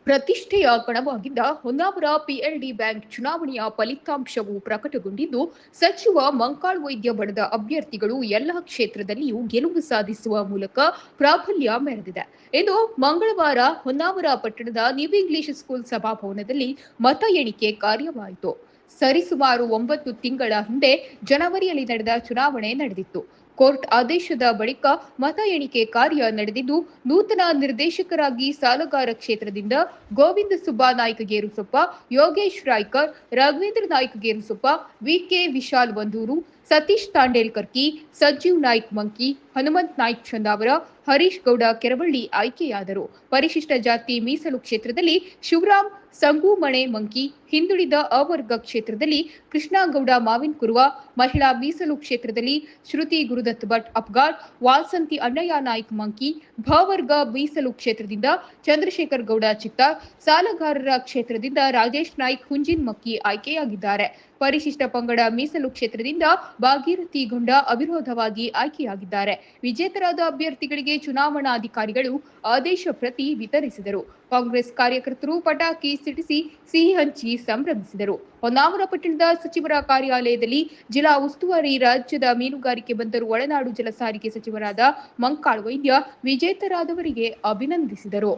ಪ್ರತಿಷ್ಠೆಯ ಕಣವಾಗಿದ್ದ Honnavar PLD bank ಚುನಾವಣೆಯ ಫಲಿತಾಂಶವು ಪ್ರಕಟಗೊಂಡಿದ್ದು, ಸಚಿವ ಮಂಕಾಳ್ ವೈದ್ಯ ಬಣದ ಅಭ್ಯರ್ಥಿಗಳು ಎಲ್ಲ ಕ್ಷೇತ್ರದಲ್ಲಿಯೂ ಗೆಲುವು ಸಾಧಿಸುವ ಮೂಲಕ ಪ್ರಾಬಲ್ಯ ಮೆರೆದಿದೆ. ಇಂದು ಮಂಗಳವಾರ ಹೊನ್ನಾವರ ಪಟ್ಟಣದ ನ್ಯೂ ಇಂಗ್ಲಿಷ್ ಸ್ಕೂಲ್ ಸಭಾಭವನದಲ್ಲಿ ಮತ ಎಣಿಕೆ ಕಾರ್ಯವಾಯಿತು. ಸರಿಸುಮಾರು 9 ತಿಂಗಳ ಹಿಂದೆ ಜನವರಿಯಲ್ಲಿ ನಡೆದ ಚುನಾವಣೆ ನಡೆದಿತ್ತು. ಕೋರ್ಟ್ ಆದೇಶದ ಬಳಿಕ ಮತ ಎಣಿಕೆ ಕಾರ್ಯ ನಡೆದಿದ್ದು, ನೂತನ ನಿರ್ದೇಶಕರಾಗಿ ಸಾಲಗಾರ ಕ್ಷೇತ್ರದಿಂದ ಗೋವಿಂದ ಸುಬ್ಬಾ ನಾಯ್ಕ ಗೇರುಸೊಪ್ಪ, ಯೋಗೇಶ್ ರಾಯ್ಕರ್, ರಾಘವೇಂದ್ರ ನಾಯ್ಕ ಗೇರುಸೊಪ್ಪ, ವಿಕೆ ವಿಶಾಲ್ ವಂದೂರು, ಸತೀಶ್ ತಾಂಡೇಲ್ಕರ್ಕಿ, ಸಂಜೀವ್ ನಾಯ್ಕ್ ಮಂಕಿ, ಹನುಮಂತ್ ನಾಯ್ಕ್ ಚಂದಾವರ, ಹರೀಶ್ ಗೌಡ ಕೆರವಳ್ಳಿ ಆಯ್ಕೆಯಾದರು. ಪರಿಶಿಷ್ಟ ಜಾತಿ ಮೀಸಲು ಕ್ಷೇತ್ರದಲ್ಲಿ ಶಿವರಾಮ್ ಸಂಗೂಮಣೆ ಮಂಕಿ, ಹಿಂದುಳಿದ ಅವರ್ಗ ಕ್ಷೇತ್ರದಲ್ಲಿ ಕೃಷ್ಣಗೌಡ ಮಾವಿನಕುರುವ, ಮಹಿಳಾ ಮೀಸಲು ಕ್ಷೇತ್ರದಲ್ಲಿ ಶ್ರುತಿ ಗುರುದತ್ ಭಟ್ ಅಪ್ಗಾರ್, ವಾಸಂತಿ ಅಣ್ಣಯ್ಯ ನಾಯ್ಕ ಮಂಕಿ, ಭವರ್ಗ ಮೀಸಲು ಕ್ಷೇತ್ರದಿಂದ ಚಂದ್ರಶೇಖರ್ ಗೌಡ ಚಿತ್ತಾರ್, ಸಾಲಗಾರರ ಕ್ಷೇತ್ರದಿಂದ ರಾಜೇಶ್ ನಾಯ್ಕ್ ಹುಂಜಿನಮಕ್ಕಿ ಆಯ್ಕೆಯಾಗಿದ್ದಾರೆ. ಪರಿಶಿಷ್ಟ ಪಂಗಡ ಮೀಸಲು ಕ್ಷೇತ್ರದಿಂದ ಭಾಗೀರಥಿ ಗೊಂಡ ಅವಿರೋಧವಾಗಿ ಆಯ್ಕೆಯಾಗಿದ್ದಾರೆ. ವಿಜೇತರಾದ ಅಭ್ಯರ್ಥಿಗಳಿಗೆ ಚುನಾವಣಾಧಿಕಾರಿಗಳು ಆದೇಶ ಪ್ರತಿ ವಿತರಿಸಿದರು. ಕಾಂಗ್ರೆಸ್ ಕಾರ್ಯಕರ್ತರು ಪಟಾಕಿ ಸಿಡಿಸಿ ಸಿಹಿ ಹಂಚಿ ಸಂಭ್ರಮಿಸಿದರು. ಹೊನ್ನಾವರ ಪಟ್ಟಣದ ಸಚಿವರ ಕಾರ್ಯಾಲಯದಲ್ಲಿ ಜಿಲ್ಲಾ ಉಸ್ತುವಾರಿ ರಾಜ್ಯದ ಮೀನುಗಾರಿಕೆ ಬಂದರು ಒಳನಾಡು ಜಲ ಸಾರಿಗೆ ಸಚಿವರಾದ ಮಂಕಾಳ್ ವೈದ್ಯ ವಿಜೇತರಾದವರಿಗೆ ಅಭಿನಂದಿಸಿದರು.